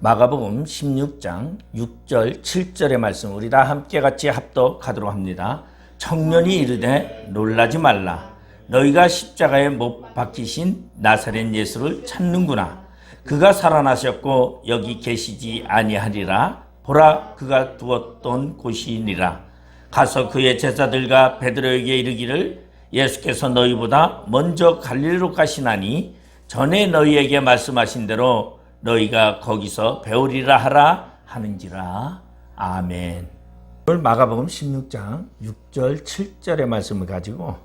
마가복음 16장 6절 7절의 말씀 우리 다 함께 같이 합독하도록 합니다. 청년이 이르되 놀라지 말라. 너희가 십자가에 못 박히신 나사렛 예수를 찾는구나. 그가 살아나셨고 여기 계시지 아니하리라. 보라, 그가 두었던 곳이니라. 가서 그의 제자들과 베드로에게 이르기를 예수께서 너희보다 먼저 갈릴리로 가시나니 전에 너희에게 말씀하신 대로 너희가 거기서 배우리라 하라 하는지라. 아멘. 오늘 마가복음 16장 6절 7절의 말씀을 가지고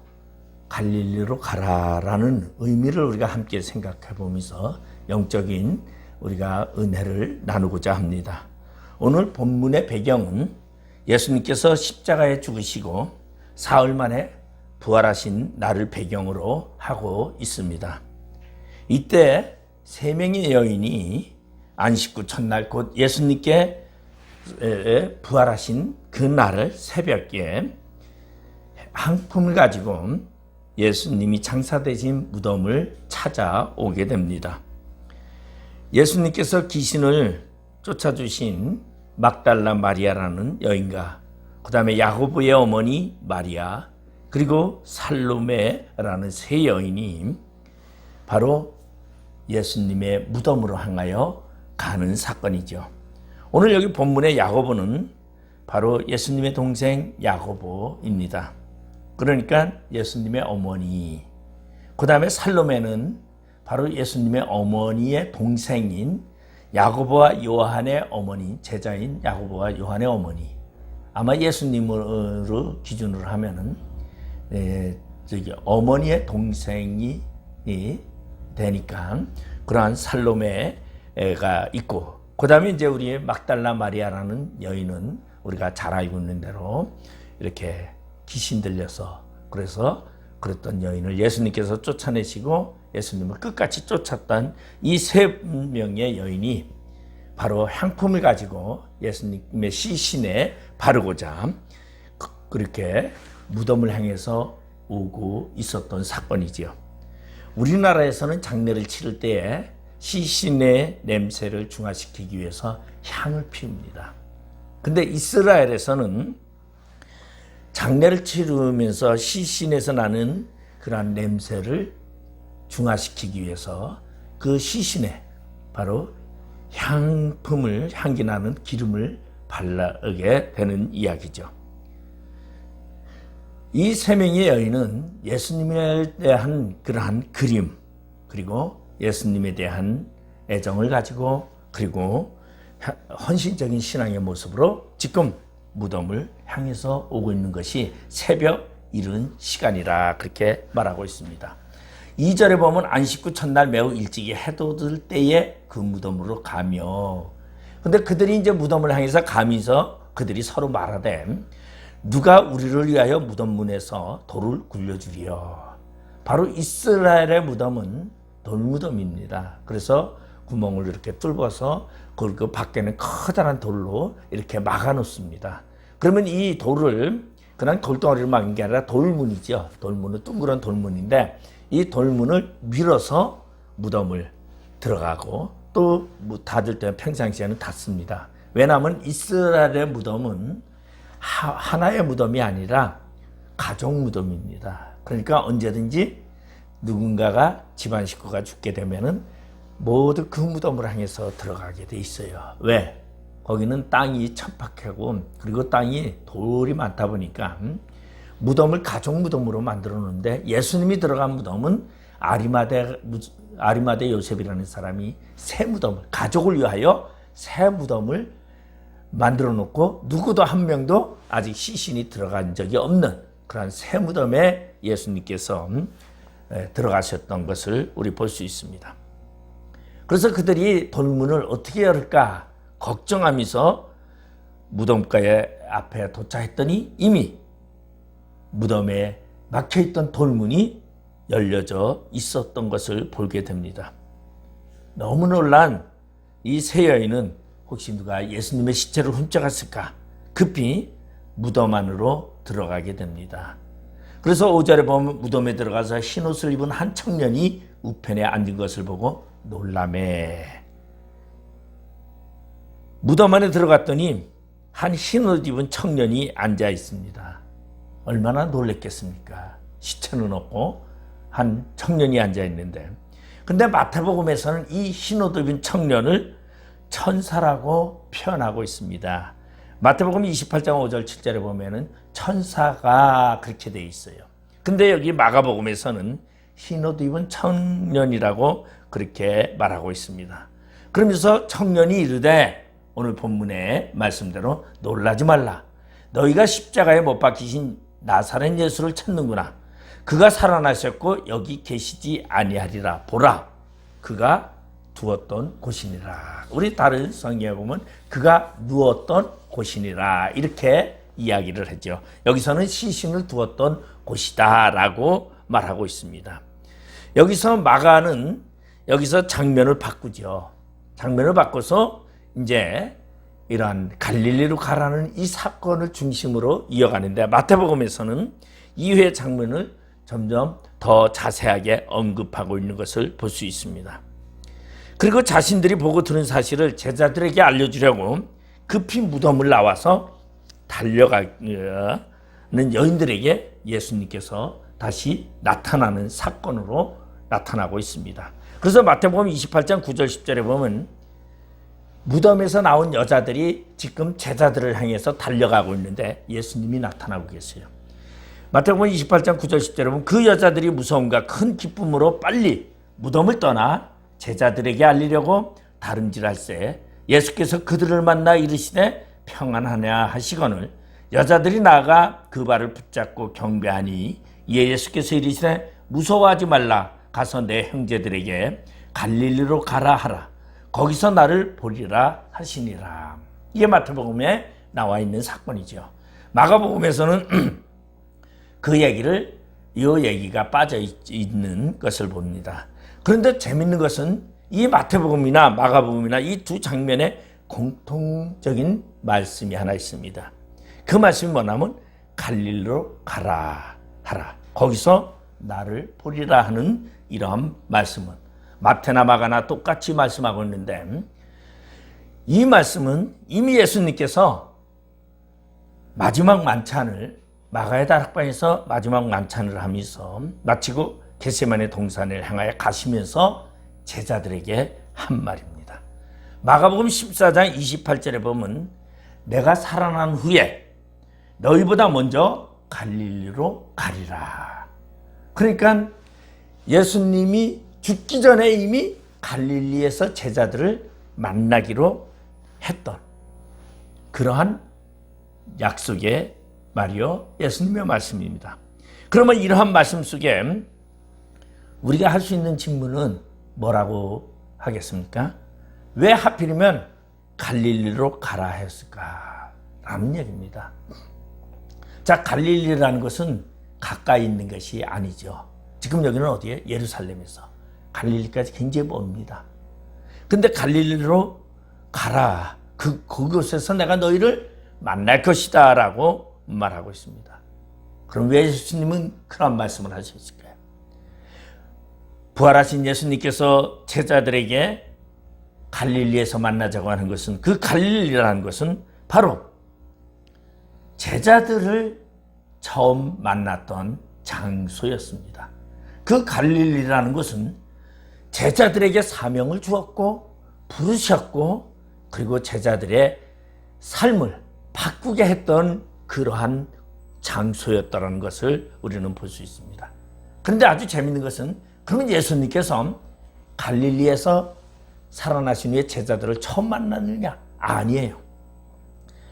갈릴리로 가라라는 의미를 우리가 함께 생각해 보면서 영적인 우리가 은혜를 나누고자 합니다. 오늘 본문의 배경은 예수님께서 십자가에 죽으시고 사흘 만에 부활하신 날을 배경으로 하고 있습니다. 이때 세 명의 여인이 안식구 첫날 곧 예수님께 부활하신 그 날을 새벽에 한품을 가지고 예수님이 장사되신 무덤을 찾아오게 됩니다. 예수님께서 귀신을 쫓아주신 막달라 마리아라는 여인과 그 다음에 야고보의 어머니 마리아 그리고 살로메라는 세 여인이 바로 예수님의 무덤으로 향하여 가는 사건이죠. 오늘 여기 본문의 야고보는 바로 예수님의 동생 야고보입니다. 그러니까 예수님의 어머니, 그 다음에 살로메는 바로 예수님의 어머니의 동생인 야고보와 요한의 어머니, 제자인 야고보와 요한의 어머니. 아마 예수님으로 기준으로 하면은 어머니의 동생이 되니까 그러한 살로메가 있고, 그 다음에 이제 우리 막달라 마리아라는 여인은 우리가 잘 알고 있는 대로 이렇게 귀신 들려서 그래서 그랬던 여인을 예수님께서 쫓아내시고 예수님을 끝까지 쫓았던 이 세 명의 여인이 바로 향품을 가지고 예수님의 시신에 바르고자 그렇게 무덤을 향해서 오고 있었던 사건이지요. 우리나라에서는 장례를 치를 때에 시신의 냄새를 중화시키기 위해서 향을 피웁니다. 근데 이스라엘에서는 장례를 치르면서 시신에서 나는 그러한 냄새를 중화시키기 위해서 그 시신에 바로 향품을, 향기 나는 기름을 바르게 되는 이야기죠. 이 세 명의 여인은 예수님에 대한 그러한 그림, 그리고 예수님에 대한 애정을 가지고 그리고 헌신적인 신앙의 모습으로 지금 무덤을 향해서 오고 있는 것이 새벽 이른 시간이라 그렇게 말하고 있습니다. 2절에 보면 안식구 첫날 매우 일찍이 해 돋을 때에 그 무덤으로 가며, 근데 그들이 이제 무덤을 향해서 가면서 그들이 서로 말하되 누가 우리를 위하여 무덤 문에서 돌을 굴려주리요. 바로 이스라엘의 무덤은 돌무덤입니다. 그래서 구멍을 이렇게 뚫어서 그 밖에는 커다란 돌로 이렇게 막아 놓습니다. 그러면 이 돌을 그냥 돌덩어리를 막은 게 아니라 돌문이죠. 돌문은 둥그런 돌문인데 이 돌문을 밀어서 무덤을 들어가고 또 닫을 때는 평상시에는 닫습니다. 왜냐하면 이스라엘의 무덤은 하나의 무덤이 아니라 가족 무덤입니다. 그러니까 언제든지 누군가가 집안 식구가 죽게 되면은 모두 그 무덤을 향해서 들어가게 돼 있어요. 왜? 거기는 땅이 천박하고 그리고 땅이 돌이 많다 보니까 무덤을 가족 무덤으로 만들어 놓는데 예수님이 들어간 무덤은 아리마대 요셉이라는 사람이 새 무덤을, 가족을 위하여 새 무덤을 만들어 놓고 누구도 한 명도 아직 시신이 들어간 적이 없는 그런 새 무덤에 예수님께서 들어가셨던 것을 우리 볼 수 있습니다. 그래서 그들이 돌문을 어떻게 열을까 걱정하면서 무덤가에 앞에 도착했더니 이미 무덤에 막혀있던 돌문이 열려져 있었던 것을 보게 됩니다. 너무 놀란 이 세 여인은 혹시 누가 예수님의 시체를 훔쳐갔을까 급히 무덤 안으로 들어가게 됩니다. 그래서 5절에 보면 무덤에 들어가서 흰옷을 입은 한 청년이 우편에 앉은 것을 보고 놀라매. 무덤 안에 들어갔더니 한 흰옷 입은 청년이 앉아 있습니다. 얼마나 놀랬겠습니까? 시체는 없고 한 청년이 앉아 있는데, 근데 마태복음에서는 이 흰옷 입은 청년을 천사라고 표현하고 있습니다. 마태복음 28장 5절 7절에 보면은 천사가 그렇게 돼 있어요. 근데 여기 마가복음에서는 흰옷 입은 청년이라고 그렇게 말하고 있습니다. 그러면서 청년이 이르되, 오늘 본문의 말씀대로 놀라지 말라. 너희가 십자가에 못 박히신 나사렛 예수를 찾는구나. 그가 살아나셨고 여기 계시지 아니하리라. 보라, 그가 두었던 곳이니라. 우리 다른 성경에 보면 그가 누웠던 곳이니라 이렇게 이야기를 하죠. 여기서는 시신을 두었던 곳이다 라고 말하고 있습니다. 여기서 마가는 여기서 장면을 바꾸죠. 장면을 바꿔서 이제 이러한 갈릴리로 가라는 이 사건을 중심으로 이어가는데, 마태복음에서는 이후의 장면을 점점 더 자세하게 언급하고 있는 것을 볼 수 있습니다. 그리고 자신들이 보고 들은 사실을 제자들에게 알려주려고 급히 무덤을 나와서 달려가는 여인들에게 예수님께서 다시 나타나는 사건으로 나타나고 있습니다. 그래서 마태복음 28장 9절 10절에 보면 무덤에서 나온 여자들이 지금 제자들을 향해서 달려가고 있는데 예수님이 나타나고 계세요. 마태복음 28장 9절 10절에 보면 그 여자들이 무서움과 큰 기쁨으로 빨리 무덤을 떠나 제자들에게 알리려고 다름질할새 예수께서 그들을 만나 이르시되 평안하냐 하시거늘 여자들이 나아가 그 발을 붙잡고 경배하니 이에 예수께서 이르시되 무서워하지 말라. 가서 내 형제들에게 갈릴리로 가라 하라. 거기서 나를 보리라 하시니라. 이게 마태복음에 나와 있는 사건이죠. 마가복음에서는 그 얘기를, 이 얘기가 빠져 있는 것을 봅니다. 그런데 재밌는 것은 이 마태복음이나 마가복음이나 이 두 장면에 공통적인 말씀이 하나 있습니다. 그 말씀이 뭐냐면 갈릴리로 가라 하라. 거기서 나를 보리라 하는 이러한 말씀은 마태나 마가나 똑같이 말씀하고 있는데, 이 말씀은 이미 예수님께서 마지막 만찬을 마가의 다락방에서 마지막 만찬을 하면서 마치고 겟세마네 동산을 향하여 가시면서 제자들에게 한 말입니다. 마가복음 14장 28절에 보면 내가 살아난 후에 너희보다 먼저 갈릴리로 가리라. 그러니까 예수님이 죽기 전에 이미 갈릴리에서 제자들을 만나기로 했던 그러한 약속의 말이요 예수님의 말씀입니다. 그러면 이러한 말씀 속에 우리가 할 수 있는 질문은 뭐라고 하겠습니까? 왜 하필이면 갈릴리로 가라 했을까? 라는 얘기입니다. 자, 갈릴리라는 것은 가까이 있는 것이 아니죠. 지금 여기는 어디에? 예루살렘에서. 갈릴리까지 굉장히 멉니다. 근데 갈릴리로 가라. 그곳에서 내가 너희를 만날 것이다 라고 말하고 있습니다. 그럼 왜 예수님은 그런 말씀을 하셨을까요? 부활하신 예수님께서 제자들에게 갈릴리에서 만나자고 하는 것은, 그 갈릴리라는 것은 바로 제자들을 처음 만났던 장소였습니다. 그 갈릴리라는 것은 제자들에게 사명을 주었고 부르셨고 그리고 제자들의 삶을 바꾸게 했던 그러한 장소였다는 것을 우리는 볼 수 있습니다. 그런데 아주 재밌는 것은, 그러면 예수님께서 갈릴리에서 살아나신 후에 제자들을 처음 만났느냐? 아니에요.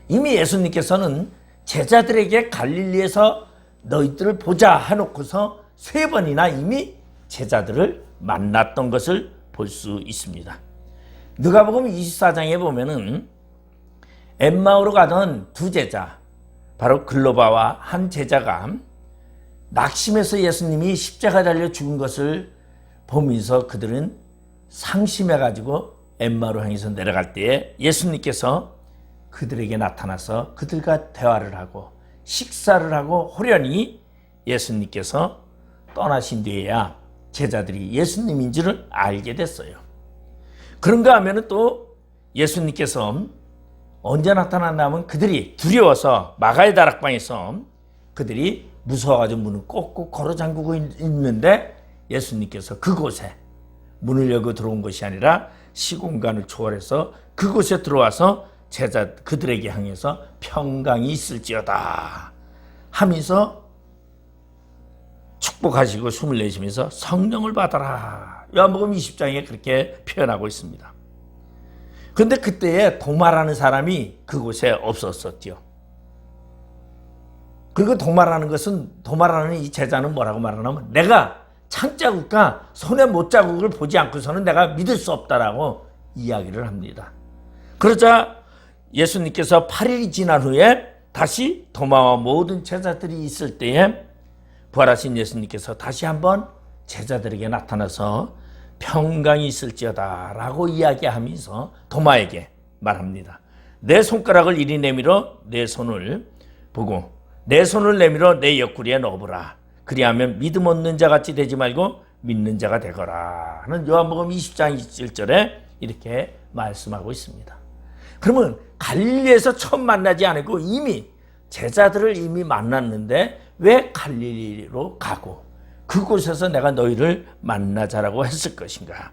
이미 예수님께서는 제자들에게 갈릴리에서 너희들을 보자 해놓고서 3번이나 이미 제자들을 만났던 것을 볼 수 있습니다. 누가복음 24장에 보면은 엠마오로 가던 두 제자, 바로 글로바와 한 제자가 낙심해서 예수님이 십자가 달려 죽은 것을 보면서 그들은 상심해가지고 엠마오로 향해서 내려갈 때에 예수님께서 그들에게 나타나서 그들과 대화를 하고 식사를 하고 호련히 예수님께서 떠나신 뒤에야 제자들이 예수님인 줄을 알게 됐어요. 그런가 하면 또 예수님께서 언제 나타났냐면 그들이 두려워서 마가의 다락방에서 그들이 무서워가지고 문을 꼭꼭 걸어 잠그고 있는데 예수님께서 그곳에 문을 열고 들어온 것이 아니라 시공간을 초월해서 그곳에 들어와서 그들에게 향해서 평강이 있을지어다 하면서 축복하시고 숨을 내쉬면서 성령을 받아라. 요한복음 20장에 그렇게 표현하고 있습니다. 그런데 그때에 도마라는 사람이 그곳에 없었었죠. 그리고 도마라는 이 제자는 뭐라고 말하냐면 내가 창자국과 손의 못자국을 보지 않고서는 내가 믿을 수 없다라고 이야기를 합니다. 그러자 예수님께서 8일이 지난 후에 다시 도마와 모든 제자들이 있을 때에 부활하신 예수님께서 다시 한번 제자들에게 나타나서 평강이 있을지어다 라고 이야기하면서 도마에게 말합니다. 내 손가락을 이리 내밀어 내 손을 보고 내 손을 내밀어 내 옆구리에 넣어보라. 그리하면 믿음 없는 자같이 되지 말고 믿는 자가 되거라 하는 요한복음 20장 27절에 이렇게 말씀하고 있습니다. 그러면 갈릴리에서 처음 만나지 않고 이미 제자들을 이미 만났는데 왜 갈릴리로 가고 그곳에서 내가 너희를 만나자라고 했을 것인가?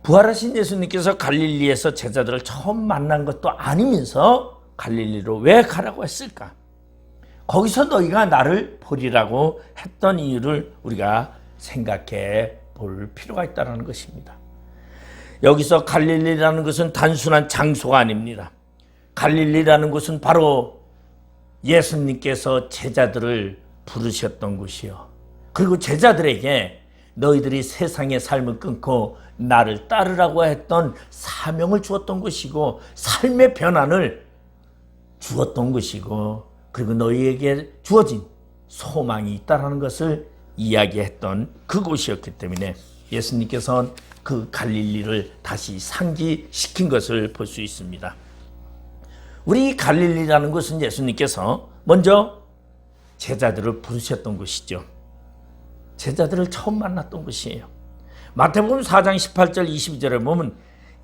부활하신 예수님께서 갈릴리에서 제자들을 처음 만난 것도 아니면서 갈릴리로 왜 가라고 했을까? 거기서 너희가 나를 보리라고 했던 이유를 우리가 생각해 볼 필요가 있다는 것입니다. 여기서 갈릴리라는 것은 단순한 장소가 아닙니다. 갈릴리라는 곳은 바로 예수님께서 제자들을 부르셨던 곳이요. 그리고 제자들에게 너희들이 세상의 삶을 끊고 나를 따르라고 했던 사명을 주었던 것이고 삶의 변환을 주었던 것이고 그리고 너희에게 주어진 소망이 있다는 것을 이야기했던 그곳이었기 때문에 예수님께서는 그 갈릴리를 다시 상기시킨 것을 볼 수 있습니다. 우리 갈릴리라는 곳은 예수님께서 먼저 제자들을 부르셨던 곳이죠. 제자들을 처음 만났던 곳이에요. 마태복음 4장 18절 22절에 보면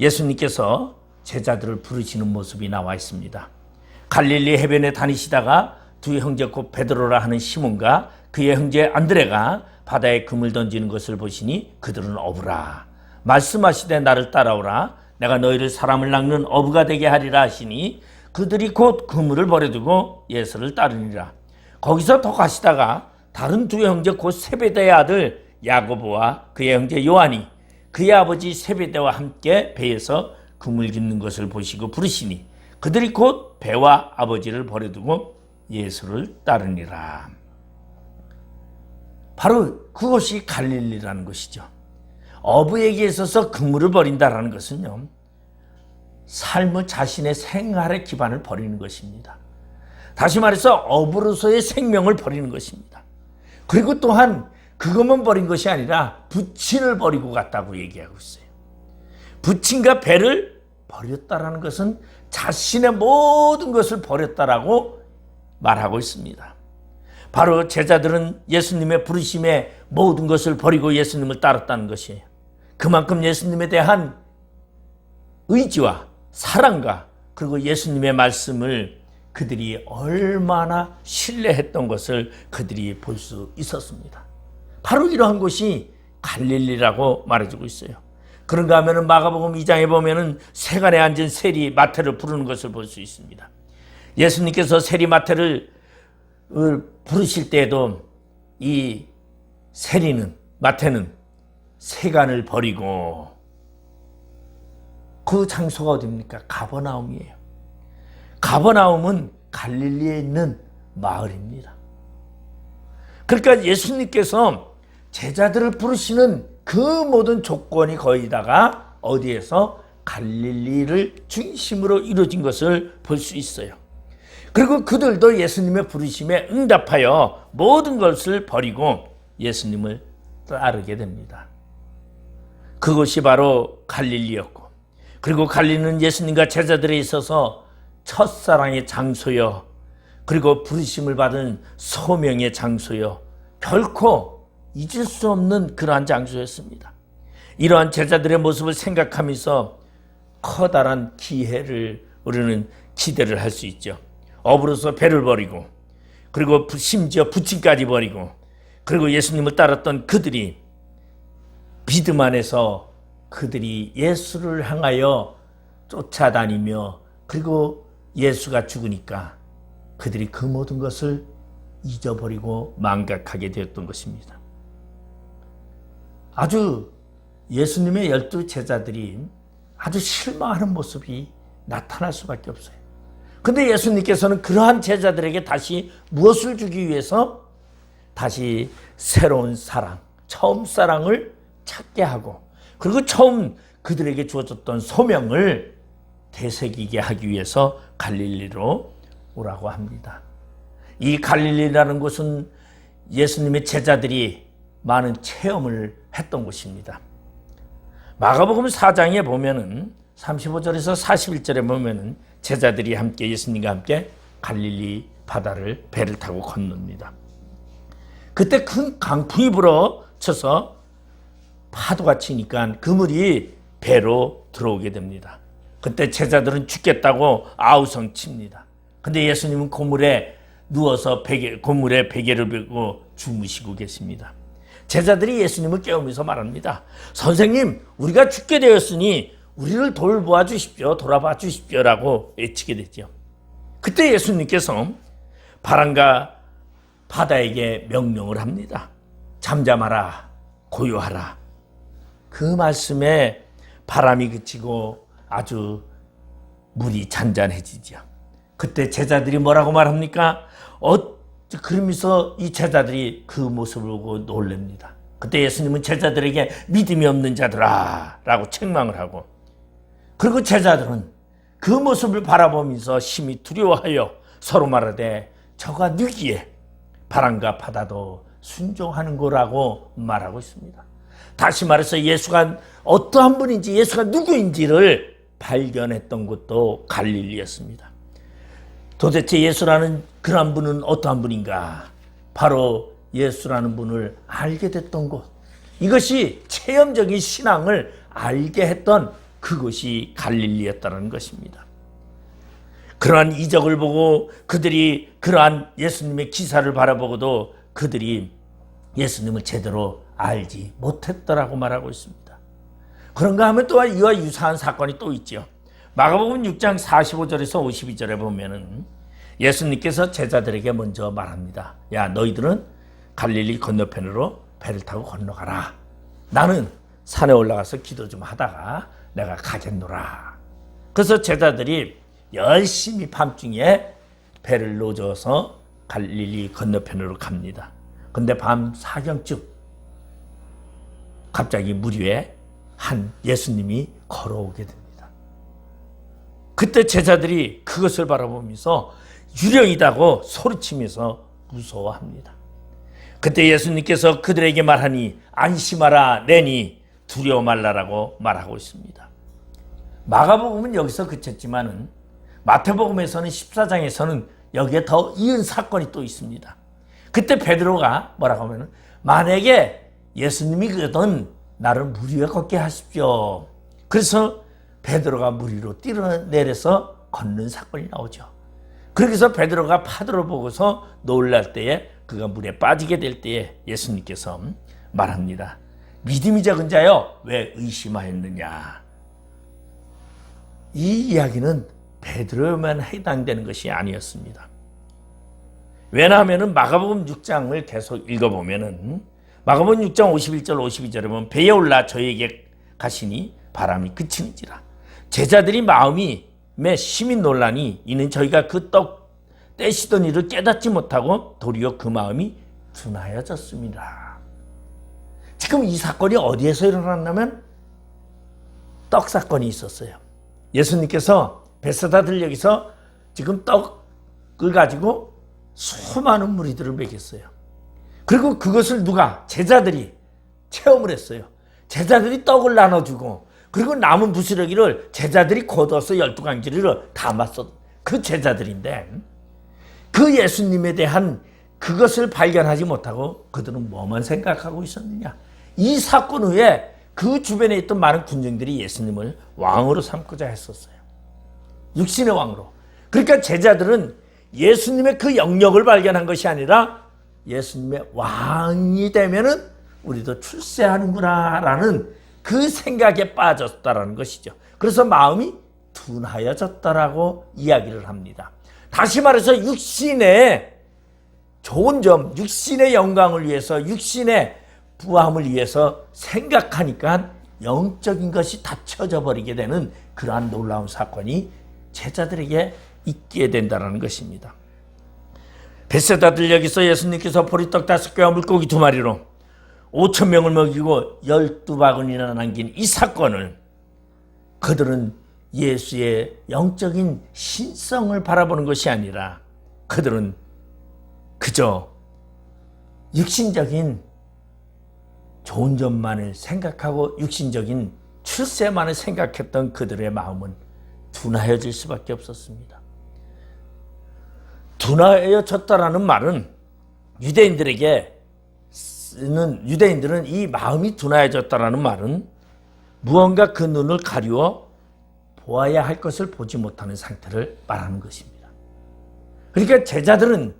예수님께서 제자들을 부르시는 모습이 나와 있습니다. 갈릴리 해변에 다니시다가 두 형제 곧 베드로라 하는 시몬과 그의 형제 안드레가 바다에 금을 던지는 것을 보시니 그들은 어부라. 말씀하시되 나를 따라오라. 내가 너희를 사람을 낚는 어부가 되게 하리라 하시니 그들이 곧 그물을 버려두고 예수를 따르니라. 거기서 더 가시다가 다른 두 형제 곧 세베대의 아들 야고보와 그의 형제 요한이 그의 아버지 세베대와 함께 배에서 그물 깃는 것을 보시고 부르시니 그들이 곧 배와 아버지를 버려두고 예수를 따르니라. 바로 그것이 갈릴리라는 것이죠. 어부에게 있어서 그물을 버린다라는 것은요, 삶을 자신의 생활의 기반을 버리는 것입니다. 다시 말해서 어부로서의 생명을 버리는 것입니다. 그리고 또한 그것만 버린 것이 아니라 부친을 버리고 갔다고 얘기하고 있어요. 부친과 배를 버렸다라는 것은 자신의 모든 것을 버렸다라고 말하고 있습니다. 바로 제자들은 예수님의 부르심에 모든 것을 버리고 예수님을 따랐다는 것이에요. 그만큼 예수님에 대한 의지와 사랑과 그리고 예수님의 말씀을 그들이 얼마나 신뢰했던 것을 그들이 볼 수 있었습니다. 바로 이러한 것이 갈릴리라고 말해주고 있어요. 그런가 하면 마가복음 2장에 보면 세간에 앉은 세리 마태를 부르는 것을 볼 수 있습니다. 예수님께서 세리 마태를 부르실 때에도 이 마태는 세간을 버리고 그 장소가 어디입니까? 가버나움이에요. 가버나움은 갈릴리에 있는 마을입니다. 그러니까 예수님께서 제자들을 부르시는 그 모든 조건이 거의 다가 어디에서 갈릴리를 중심으로 이루어진 것을 볼 수 있어요. 그리고 그들도 예수님의 부르심에 응답하여 모든 것을 버리고 예수님을 따르게 됩니다. 그것이 바로 갈릴리였고, 그리고 갈릴리는 예수님과 제자들에 있어서 첫사랑의 장소요, 그리고 부르심을 받은 소명의 장소요, 결코 잊을 수 없는 그러한 장소였습니다. 이러한 제자들의 모습을 생각하면서 커다란 기회를 우리는 기대를 할 수 있죠. 업으로서 배를 버리고, 그리고 심지어 부친까지 버리고, 그리고 예수님을 따랐던 그들이 믿음 안에서 그들이 예수를 향하여 쫓아다니며, 그리고 예수가 죽으니까 그들이 그 모든 것을 잊어버리고 망각하게 되었던 것입니다. 아주 예수님의 12 제자들이 아주 실망하는 모습이 나타날 수밖에 없어요. 근데 예수님께서는 그러한 제자들에게 다시 무엇을 주기 위해서 다시 새로운 사랑, 처음 사랑을 찾게 하고, 그리고 처음 그들에게 주어졌던 소명을 되새기게 하기 위해서 갈릴리로 오라고 합니다. 이 갈릴리라는 곳은 예수님의 제자들이 많은 체험을 했던 곳입니다. 마가복음 4장에 보면은 35절에서 41절에 보면은 제자들이 함께 예수님과 함께 갈릴리 바다를 배를 타고 건넙니다. 그때 큰 강풍이 불어쳐서 파도가 치니까 그물이 배로 들어오게 됩니다. 그때 제자들은 죽겠다고 아우성 칩니다. 근데 예수님은 고물에 누워서 고물에 베개를 베고 주무시고 계십니다. 제자들이 예수님을 깨우면서 말합니다. 선생님, 우리가 죽게 되었으니 우리를 돌보아 주십시오, 돌아봐 주십시오라고 외치게 되죠. 그때 예수님께서 바람과 바다에게 명령을 합니다. 잠잠하라, 고요하라. 그 말씀에 바람이 그치고 아주 물이 잔잔해지죠. 그때 제자들이 뭐라고 말합니까? 그러면서 이 제자들이 그 모습을 보고 놀랍니다. 그때 예수님은 제자들에게 믿음이 없는 자들아 라고 책망을 하고, 그리고 제자들은 그 모습을 바라보면서 심히 두려워하여 서로 말하되 저가 누기에 바람과 바다도 순종하는 거라고 말하고 있습니다. 다시 말해서 예수가 어떠한 분인지, 예수가 누구인지를 발견했던 곳도 갈릴리였습니다. 도대체 예수라는 그런 분은 어떠한 분인가? 바로 예수라는 분을 알게 됐던 곳, 이것이 체험적인 신앙을 알게 했던 그곳이 갈릴리였다는 것입니다. 그러한 이적을 보고 그들이 그러한 예수님의 기사를 바라보고도 그들이 예수님을 제대로 알지 못했더라고 말하고 있습니다. 그런가 하면 또한 이와 유사한 사건이 또 있죠. 마가복음 6장 45절에서 52절에 보면은 예수님께서 제자들에게 먼저 말합니다. 야, 너희들은 갈릴리 건너편으로 배를 타고 건너가라. 나는 산에 올라가서 기도 좀 하다가 내가 가겠노라. 그래서 제자들이 열심히 밤중에 배를 놓아서 갈릴리 건너편으로 갑니다. 근데 밤 사경쯤 갑자기 물 위에 한 예수님이 걸어오게 됩니다. 그때 제자들이 그것을 바라보면서 유령이다고 소리치면서 무서워합니다. 그때 예수님께서 그들에게 말하니 안심하라 내니 두려워 말라라고 말하고 있습니다. 마가복음은 여기서 그쳤지만은 마태복음에서는 14장에서는 여기에 더 이은 사건이 또 있습니다. 그때 베드로가 뭐라고 하면은 만약에 예수님이 그러던 나를 물 위에 걷게 하십시오. 그래서 베드로가 물 위로 뛰어내려서 걷는 사건이 나오죠. 그래서 베드로가 파도를 보고서 놀랄 때에 그가 물에 빠지게 될 때에 예수님께서 말합니다. 믿음이 적은 자여 왜 의심하였느냐. 이 이야기는 베드로에만 해당되는 것이 아니었습니다. 왜냐하면 마가복음 6장을 계속 읽어보면 마가복음 6장 51절 52절에 보면 배에 올라 저에게 가시니 바람이 그치는지라. 제자들이 마음이 심히 놀라니 이는 저희가 그 떡 떼시던 일을 깨닫지 못하고 도리어 그 마음이 둔하여졌습니다. 지금 이 사건이 어디에서 일어났냐면 떡 사건이 있었어요. 예수님께서 베세다 들녘에서 지금 떡을 가지고 수많은 무리들을 먹였어요. 그리고 그것을 누가? 제자들이 체험을 했어요. 제자들이 떡을 나눠주고 그리고 남은 부스러기를 제자들이 걷어서 12강지를 담았어. 그 제자들인데 그 예수님에 대한 그것을 발견하지 못하고 그들은 뭐만 생각하고 있었느냐. 이 사건 후에 그 주변에 있던 많은 군중들이 예수님을 왕으로 삼고자 했었어요. 육신의 왕으로. 그러니까 제자들은 예수님의 그 영역을 발견한 것이 아니라 예수님의 왕이 되면은 우리도 출세하는구나라는 그 생각에 빠졌다라는 것이죠. 그래서 마음이 둔하여졌다라고 이야기를 합니다. 다시 말해서 육신의 좋은 점, 육신의 영광을 위해서, 육신의 부함을 위해서 생각하니까 영적인 것이 닫혀져 버리게 되는 그러한 놀라운 사건이 제자들에게 있게 된다는 것입니다. 벳세다 들녘에서 예수님께서 보리떡 5개와 물고기 2마리로 5,000명을 먹이고 12바구니나 남긴 이 사건을 그들은 예수의 영적인 신성을 바라보는 것이 아니라 그들은 그저 육신적인 좋은 점만을 생각하고 육신적인 출세만을 생각했던 그들의 마음은 둔하여질 수밖에 없었습니다. 둔하여졌다라는 말은 유대인들은 이 마음이 둔하여졌다라는 말은 무언가 그 눈을 가리워 보아야 할 것을 보지 못하는 상태를 말하는 것입니다. 그러니까 제자들은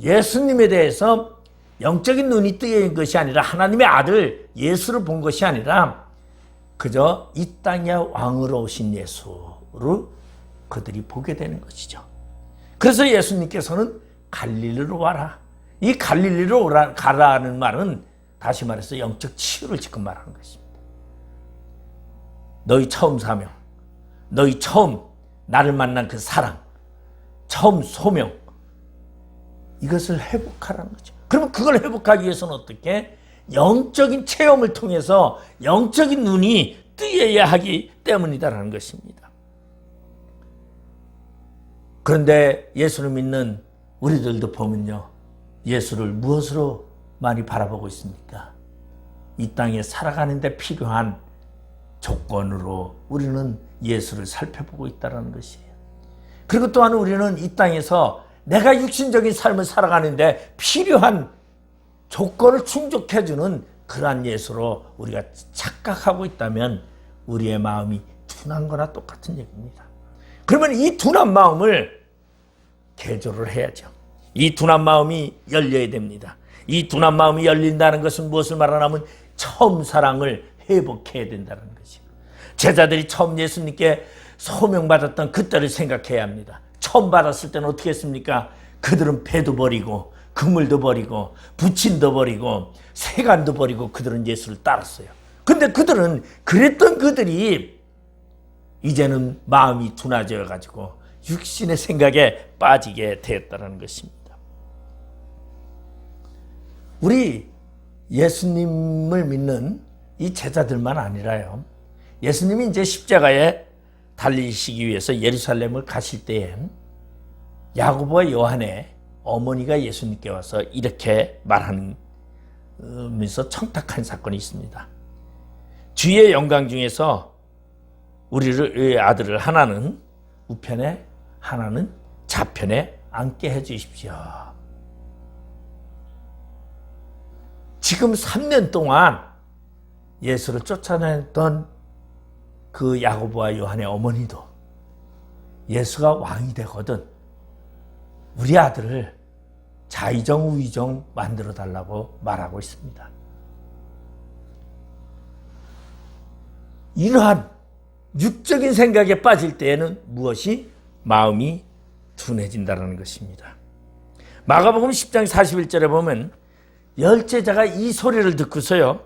예수님에 대해서 영적인 눈이 뜨인 것이 아니라 하나님의 아들 예수를 본 것이 아니라 그저 이 땅의 왕으로 오신 예수를 그들이 보게 되는 것이죠. 그래서 예수님께서는 갈릴리로 와라. 이 갈릴리로 가라는 말은 다시 말해서 영적 치유를 지금 말하는 것입니다. 너희 처음 사명, 너희 처음 나를 만난 그 사랑, 처음 소명, 이것을 회복하라는 거죠. 그러면 그걸 회복하기 위해서는 어떻게? 영적인 체험을 통해서 영적인 눈이 뜨여야 하기 때문이다라는 것입니다. 그런데 예수를 믿는 우리들도 보면요, 예수를 무엇으로 많이 바라보고 있습니까? 이 땅에 살아가는 데 필요한 조건으로 우리는 예수를 살펴보고 있다는 것이에요. 그리고 또한 우리는 이 땅에서 내가 육신적인 삶을 살아가는데 필요한 조건을 충족해주는 그러한 예수로 우리가 착각하고 있다면 우리의 마음이 둔한 거나 똑같은 얘기입니다. 그러면 이 둔한 마음을 개조를 해야죠. 이 둔한 마음이 열려야 됩니다. 이 둔한 마음이 열린다는 것은 무엇을 말하냐면 처음 사랑을 회복해야 된다는 것이죠. 제자들이 처음 예수님께 소명받았던 그때를 생각해야 합니다. 처음 받았을 때는 어떻게 했습니까? 그들은 배도 버리고 그물도 버리고 부친도 버리고 세간도 버리고 그들은 예수를 따랐어요. 근데 그들은 그랬던 그들이 이제는 마음이 둔해져 가지고 육신의 생각에 빠지게 되었다는 것입니다. 우리 예수님을 믿는 이 제자들만 아니라요, 예수님이 이제 십자가에 달리시기 위해서 예루살렘을 가실 때에 야고보와 요한의 어머니가 예수님께 와서 이렇게 말하면서 청탁한 사건이 있습니다. 주의 영광 중에서 우리의 아들을 하나는 우편에 하나는 좌편에 앉게 해주십시오. 지금 3년 동안 예수를 쫓아냈던 그 야고보와 요한의 어머니도 예수가 왕이 되거든 우리 아들을 좌의정 우의정 만들어 달라고 말하고 있습니다. 이러한 육적인 생각에 빠질 때에는 무엇이? 마음이 둔해진다는 것입니다. 마가복음 10장 41절에 보면 열제자가 이 소리를 듣고서요,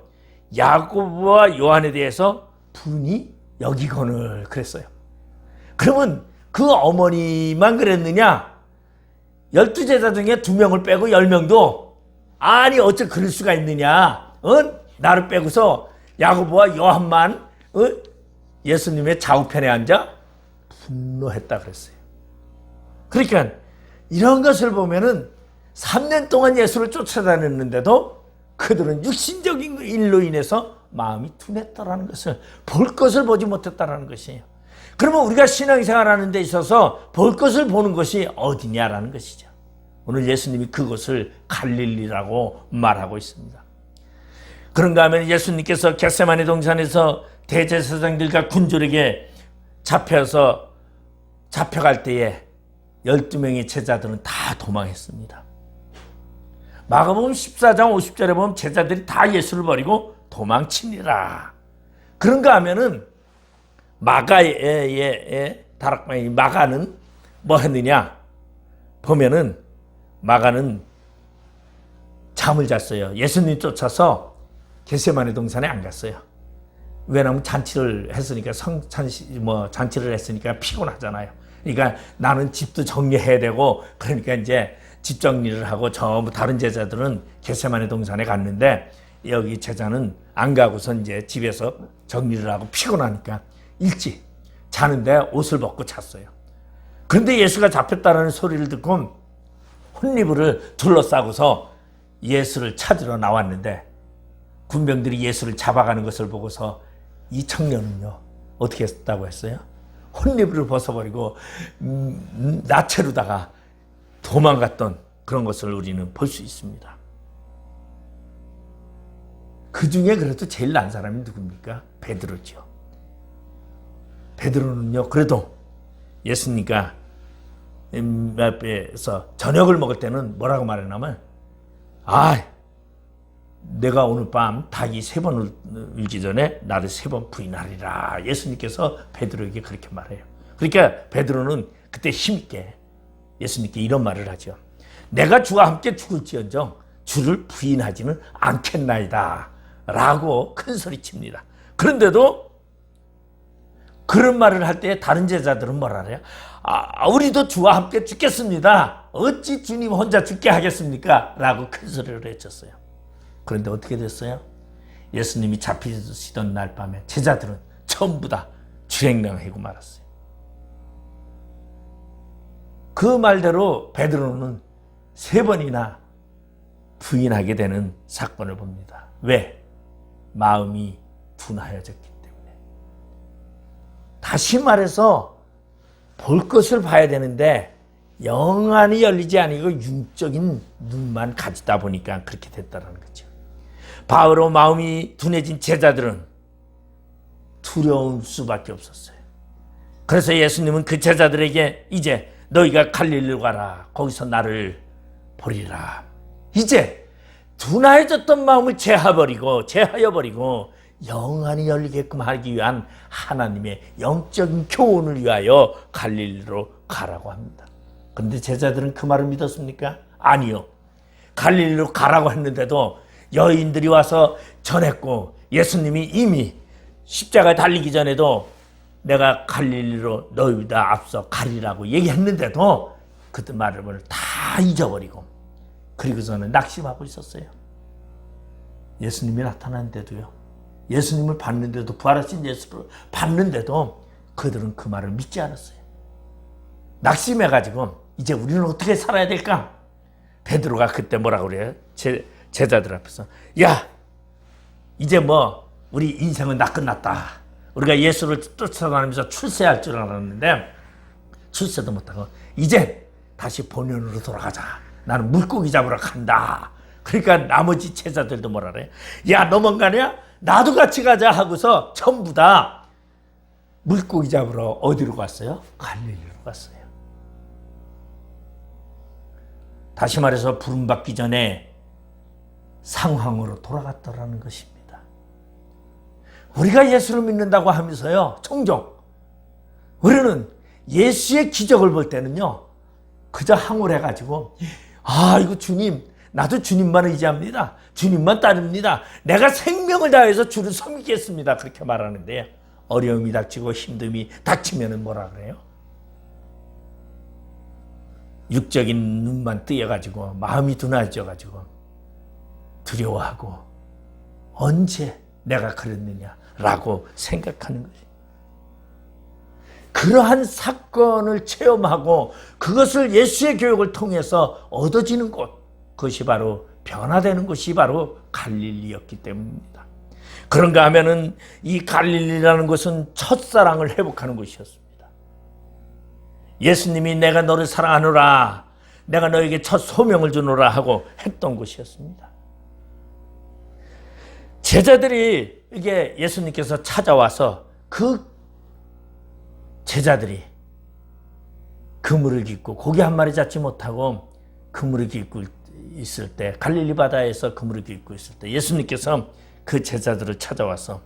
야고보와 요한에 대해서 분이 여기거늘 그랬어요. 그러면 그 어머니만 그랬느냐? 12제자 중에 2명을 빼고 10명도 아니 어째 그럴 수가 있느냐? 나를 빼고서 야고보와 요한만 예수님의 좌우편에 앉아 분노했다 그랬어요. 그러니까 이런 것을 보면은 3년 동안 예수를 쫓아다녔는데도 그들은 육신적인 일로 인해서 마음이 둔했다라는 것을, 볼 것을 보지 못했다라는 것이에요. 그러면 우리가 신앙생활하는 데 있어서 볼 것을 보는 것이 어디냐라는 것이죠. 오늘 예수님이 그것을 갈릴리라고 말하고 있습니다. 그런가 하면 예수님께서 겟세마네 동산에서 대제사장들과 군졸에게 잡혀갈 때에 12명의 제자들은 다 도망했습니다. 마가복음 14장 50절에 보면 제자들이 다 예수를 버리고 도망치니라. 그런가 하면은 마가의 다락방이 마가는 뭐 했느냐 보면은 마가는 잠을 잤어요. 예수님 쫓아서 겟세마네 동산에 안 갔어요. 왜냐하면 잔치를 했으니까 잔치를 했으니까 피곤하잖아요. 그러니까 나는 집도 정리해야 되고 그러니까 이제 집 정리를 하고 전부 다른 제자들은 겟세마네 동산에 갔는데 여기 제자는 안 가고서 이제 집에서 정리를 하고 피곤하니까 일찍 자는데 옷을 벗고 잤어요. 그런데 예수가 잡혔다는 소리를 듣고 혼리부를 둘러싸고서 예수를 찾으러 나왔는데 군병들이 예수를 잡아가는 것을 보고서 이 청년은요 어떻게 했다고 했어요? 혼리부를 벗어버리고 나체로다가 도망갔던 그런 것을 우리는 볼 수 있습니다. 그 중에 그래도 제일 난 사람이 누굽니까? 베드로죠. 베드로는요 그래도 예수님과 앞에서 저녁을 먹을 때는 뭐라고 말했냐면 내가 오늘 밤 닭이 3번 울기 전에 나를 3번 부인하리라. 예수님께서 베드로에게 그렇게 말해요. 그러니까 베드로는 그때 힘있게 예수님께 이런 말을 하죠. 내가 주와 함께 죽을지언정 주를 부인하지는 않겠나이다 라고 큰 소리칩니다. 그런데도 그런 말을 할 때 다른 제자들은 뭐라 그래요? 우리도 주와 함께 죽겠습니다. 어찌 주님 혼자 죽게 하겠습니까? 라고 큰 소리를 외쳤어요. 그런데 어떻게 됐어요? 예수님이 잡히시던 날 밤에 제자들은 전부 다 주행량하고 말았어요. 그 말대로 베드로는 3번이나 부인하게 되는 사건을 봅니다. 왜? 마음이 둔하여졌기 때문에. 다시 말해서 볼 것을 봐야 되는데 영안이 열리지 아니고 육적인 눈만 가지다 보니까 그렇게 됐다는 거죠. 바울로 마음이 둔해진 제자들은 두려울 수밖에 없었어요. 그래서 예수님은 그 제자들에게 이제 너희가 갈릴리로 가라. 거기서 나를 보리라. 이제 둔하여졌던 마음을 제하여버리고 영안이 열리게끔 하기 위한 하나님의 영적인 교훈을 위하여 갈릴리로 가라고 합니다. 그런데 제자들은 그 말을 믿었습니까? 아니요. 갈릴리로 가라고 했는데도 여인들이 와서 전했고 예수님이 이미 십자가에 달리기 전에도 내가 갈릴리로 너희보다 앞서 가리라고 얘기했는데도 그때 말을 다 잊어버리고 그리고서는 낙심하고 있었어요. 예수님이 나타났는데도요. 예수님을 봤는데도 부활하신 예수를 봤는데도 그들은 그 말을 믿지 않았어요. 낙심해가지고 이제 우리는 어떻게 살아야 될까? 베드로가 그때 뭐라고 그래요? 제자들 앞에서 이제 우리 인생은 다 끝났다. 우리가 예수를 쫓아다니면서 출세할 줄 알았는데 출세도 못하고 이제 다시 본연으로 돌아가자. 나는 물고기 잡으러 간다. 그러니까 나머지 제자들도 뭐라 그래? 너 뭔가냐? 나도 같이 가자 하고서 전부 다 물고기 잡으러 어디로 갔어요? 갈릴리로 갔어요. 다시 말해서 부름받기 전에 상황으로 돌아갔더라는 것입니다. 우리가 예수를 믿는다고 하면서요, 종종 우리는 예수의 기적을 볼 때는요, 그저 항울해가지고 이거 주님, 나도 주님만 의지합니다. 주님만 따릅니다. 내가 생명을 다해서 주를 섬기겠습니다. 그렇게 말하는데 어려움이 닥치고 힘듦이 닥치면 뭐라 그래요? 육적인 눈만 뜨여가지고 마음이 둔해져가지고 두려워하고 언제 내가 그랬느냐라고 생각하는 거지. 그러한 사건을 체험하고 그것을 예수의 교육을 통해서 얻어지는 곳, 그것이 바로 변화되는 곳이 바로 갈릴리였기 때문입니다. 그런가 하면은 이 갈릴리라는 곳은 첫사랑을 회복하는 곳이었습니다. 예수님이 내가 너를 사랑하노라, 내가 너에게 첫 소명을 주노라 하고 했던 곳이었습니다. 제자들이 이게 예수님께서 찾아와서 그 제자들이 그물을 깃고 고기 한 마리 잡지 못하고 그물을 깃고 있을 때, 갈릴리 바다에서 그물을 깃고 있을 때 예수님께서 그 제자들을 찾아와서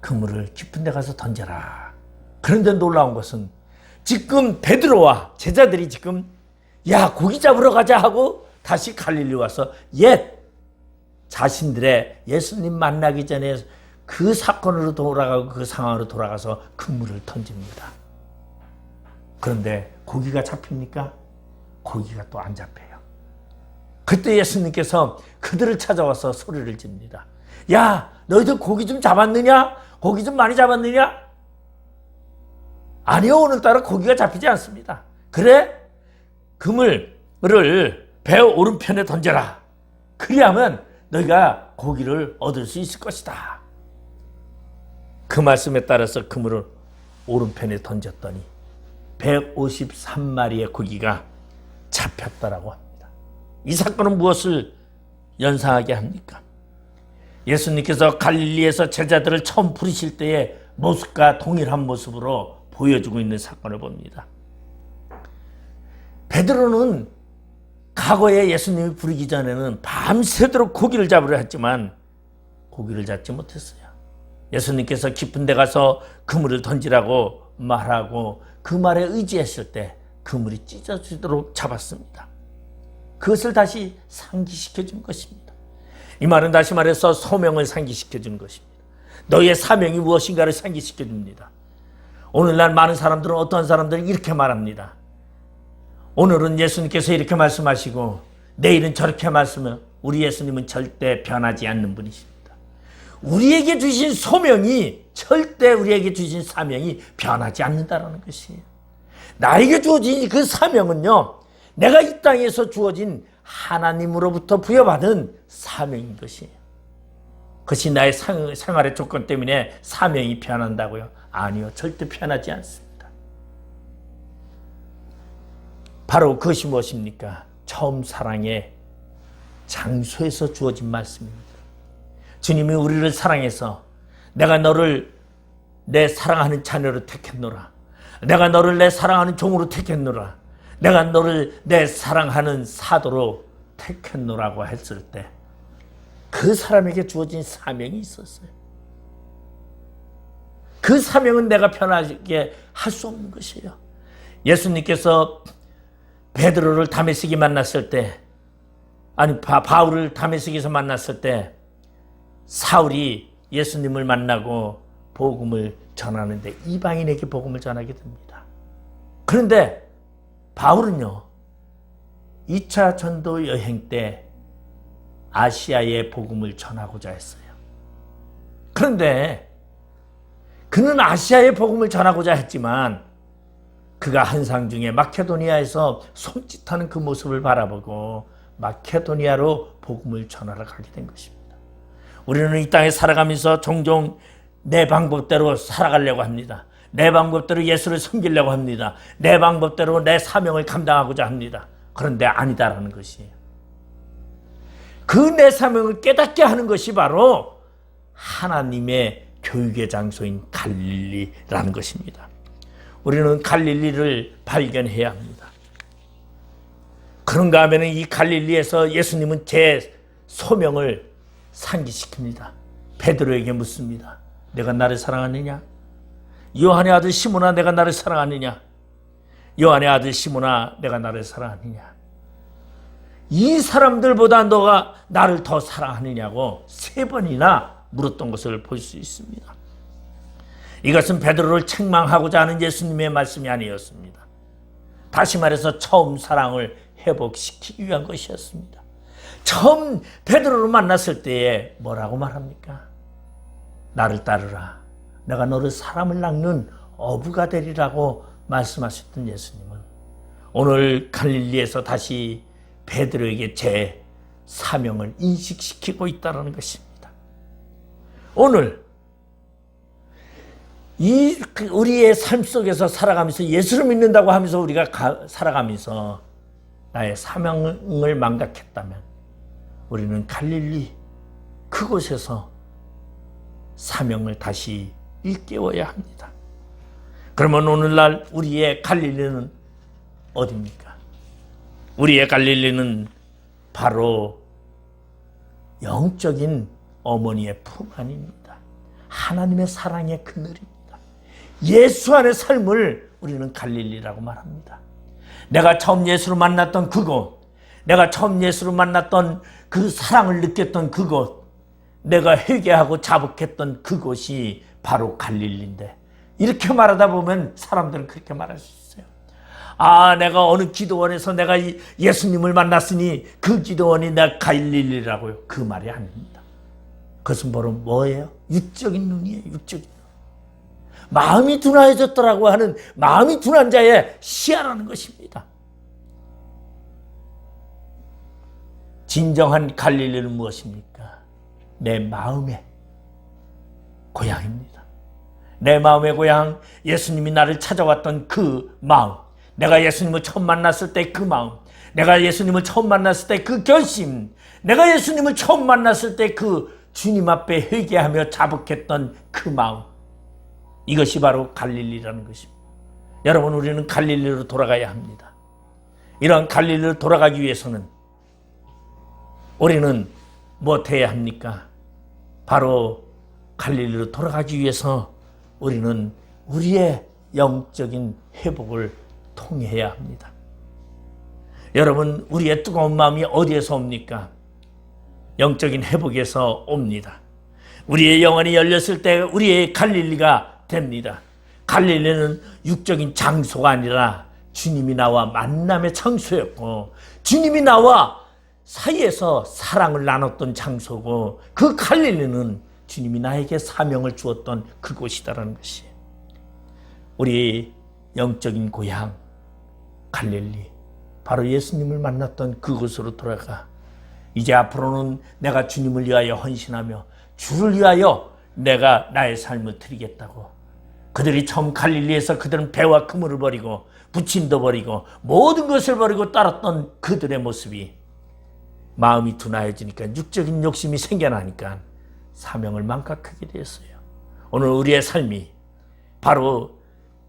그물을 깊은 데 가서 던져라. 그런데 놀라운 것은 지금 베드로와 제자들이 지금 야 고기 잡으러 가자 하고 다시 갈릴리 와서 옛 자신들의 예수님 만나기 전에 그 사건으로 돌아가고 그 상황으로 돌아가서 그물을 던집니다. 그런데 고기가 잡힙니까? 고기가 또 안 잡혀요. 그때 예수님께서 그들을 찾아와서 소리를 지릅니다. 야 너희들 고기 좀 잡았느냐? 고기 좀 많이 잡았느냐? 아니요, 오늘따라 고기가 잡히지 않습니다. 그래? 그물을 배 오른편에 던져라. 그리하면 너희가 고기를 얻을 수 있을 것이다. 그 말씀에 따라서 그물을 오른편에 던졌더니 153마리의 고기가 잡혔다라고 합니다. 이 사건은 무엇을 연상하게 합니까? 예수님께서 갈릴리에서 제자들을 처음 부르실 때의 모습과 동일한 모습으로 보여주고 있는 사건을 봅니다. 베드로는 과거에 예수님이 부르기 전에는 밤새도록 고기를 잡으려 했지만 고기를 잡지 못했어요. 예수님께서 깊은 데 가서 그물을 던지라고 말하고 그 말에 의지했을 때 그물이 찢어지도록 잡았습니다. 그것을 다시 상기시켜 준 것입니다. 이 말은 다시 말해서 소명을 상기시켜 주는 것입니다. 너희의 사명이 무엇인가를 상기시켜 줍니다. 오늘날 많은 사람들은 어떤 사람들은 이렇게 말합니다. 오늘은 예수님께서 이렇게 말씀하시고 내일은 저렇게 말씀을, 우리 예수님은 절대 변하지 않는 분이십니다. 우리에게 주신 소명이, 절대 우리에게 주신 사명이 변하지 않는다는 것이에요. 나에게 주어진 그 사명은요, 내가 이 땅에서 주어진 하나님으로부터 부여받은 사명인 것이에요. 그것이 나의 생활의 조건 때문에 사명이 변한다고요? 아니요, 절대 변하지 않습니다. 바로 그것이 무엇입니까? 처음 사랑의 장소에서 주어진 말씀입니다. 주님이 우리를 사랑해서 내가 너를 내 사랑하는 자녀로 택했노라. 내가 너를 내 사랑하는 종으로 택했노라. 내가 너를 내 사랑하는 사도로 택했노라고 했을 때 그 사람에게 주어진 사명이 있었어요. 그 사명은 내가 편하게 할 수 없는 것이에요. 예수님께서 베드로를 다메섹에 만났을 때, 아니 바울을 다메섹에서 만났을 때 사울이 예수님을 만나고 복음을 전하는데 이방인에게 복음을 전하게 됩니다. 그런데 바울은요, 2차 전도 여행 때 아시아에 복음을 전하고자 했어요. 그런데 그는 아시아에 복음을 전하고자 했지만 그가 한상 중에 마케도니아에서 손짓하는 그 모습을 바라보고 마케도니아로 복음을 전하러 가게 된 것입니다. 우리는 이 땅에 살아가면서 종종 내 방법대로 살아가려고 합니다. 내 방법대로 예수를 섬기려고 합니다. 내 방법대로 내 사명을 감당하고자 합니다. 그런데 아니다라는 것이에요. 그 내 사명을 깨닫게 하는 것이 바로 하나님의 교육의 장소인 갈릴리라는 것입니다. 우리는 갈릴리를 발견해야 합니다. 그런가 하면 이 갈릴리에서 예수님은 제 소명을 상기시킵니다. 베드로에게 묻습니다. 내가 나를 사랑하느냐? 요한의 아들 시몬아, 내가 나를 사랑하느냐? 요한의 아들 시몬아, 내가 나를 사랑하느냐? 이 사람들보다 너가 나를 더 사랑하느냐고 3번이나 물었던 것을 볼 수 있습니다. 이것은 베드로를 책망하고자 하는 예수님의 말씀이 아니었습니다. 다시 말해서 처음 사랑을 회복시키기 위한 것이었습니다. 처음 베드로를 만났을 때에 뭐라고 말합니까? 나를 따르라. 내가 너를 사람을 낚는 어부가 되리라고 말씀하셨던 예수님은 오늘 갈릴리에서 다시 베드로에게 제 사명을 인식시키고 있다는 것입니다. 오늘 우리의 삶 속에서 살아가면서 예수를 믿는다고 하면서 우리가 살아가면서 나의 사명을 망각했다면 우리는 갈릴리 그곳에서 사명을 다시 일깨워야 합니다. 그러면 오늘날 우리의 갈릴리는 어디입니까? 우리의 갈릴리는 바로 영적인 어머니의 품 안입니다. 하나님의 사랑의 그늘입니다. 예수 안의 삶을 우리는 갈릴리라고 말합니다. 내가 처음 예수를 만났던 그곳, 내가 처음 예수를 만났던 그 사랑을 느꼈던 그곳, 내가 회개하고 자복했던 그곳이 바로 갈릴리인데, 이렇게 말하다 보면 사람들은 그렇게 말할 수 있어요. 아, 내가 어느 기도원에서 내가 예수님을 만났으니 그 기도원이 내가 갈릴리라고요. 그 말이 아닙니다. 그것은 바로 뭐예요? 육적인 눈이에요. 육적인 눈. 마음이 둔하여졌더라고 하는 마음이 둔한 자의 시야라는 것입니다. 진정한 갈릴리는 무엇입니까? 내 마음의 고향입니다. 내 마음의 고향, 예수님이 나를 찾아왔던 그 마음, 내가 예수님을 처음 만났을 때 그 마음, 내가 예수님을 처음 만났을 때 그 결심, 내가 예수님을 처음 만났을 때 그 주님 앞에 회개하며 자복했던 그 마음, 이것이 바로 갈릴리라는 것입니다. 여러분, 우리는 갈릴리로 돌아가야 합니다. 이런 갈릴리로 돌아가기 위해서는 우리는 무엇해야 합니까? 바로 갈릴리로 돌아가기 위해서 우리는 우리의 영적인 회복을 통해야 합니다. 여러분, 우리의 뜨거운 마음이 어디에서 옵니까? 영적인 회복에서 옵니다. 우리의 영혼이 열렸을 때 우리의 갈릴리가 됩니다. 갈릴리는 육적인 장소가 아니라 주님이 나와 만남의 장소였고, 주님이 나와 사이에서 사랑을 나눴던 장소고, 그 갈릴리는 주님이 나에게 사명을 주었던 그곳이다라는 것이에요. 우리 영적인 고향 갈릴리, 바로 예수님을 만났던 그곳으로 돌아가 이제 앞으로는 내가 주님을 위하여 헌신하며 주를 위하여 내가 나의 삶을 드리겠다고. 그들이 처음 갈릴리에서 그들은 배와 그물을 버리고 부침도 버리고 모든 것을 버리고 따랐던 그들의 모습이 마음이 둔하여지니까, 육적인 욕심이 생겨나니까 사명을 망각하게 되었어요. 오늘 우리의 삶이 바로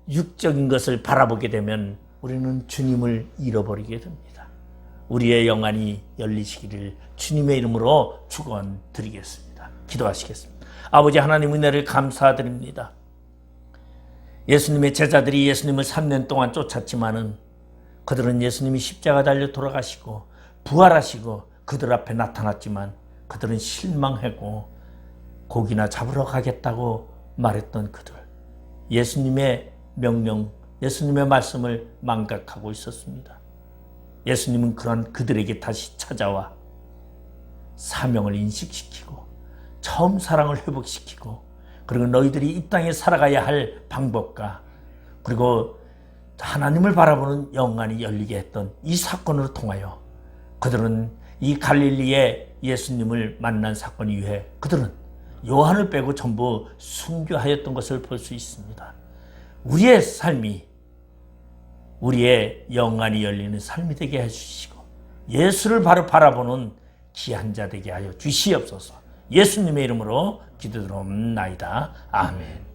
육적인 것을 바라보게 되면 우리는 주님을 잃어버리게 됩니다. 우리의 영안이 열리시기를 주님의 이름으로 축원드리겠습니다. 기도하시겠습니다. 아버지 하나님, 은혜를 감사드립니다. 예수님의 제자들이 예수님을 3년 동안 쫓았지만은 그들은 예수님이 십자가 달려 돌아가시고 부활하시고 그들 앞에 나타났지만 그들은 실망하고 고기나 잡으러 가겠다고 말했던 그들, 예수님의 명령, 예수님의 말씀을 망각하고 있었습니다. 예수님은 그런 그들에게 다시 찾아와 사명을 인식시키고 처음 사랑을 회복시키고, 그리고 너희들이 이 땅에 살아가야 할 방법과 그리고 하나님을 바라보는 영안이 열리게 했던 이 사건을 통하여 그들은 이 갈릴리의 예수님을 만난 사건 이후에 그들은 요한을 빼고 전부 순교하였던 것을 볼 수 있습니다. 우리의 삶이 우리의 영안이 열리는 삶이 되게 해주시고 예수를 바로 바라보는 귀한 자 되게 하여 주시옵소서. 예수님의 이름으로 기도드리옵나이다. 아멘.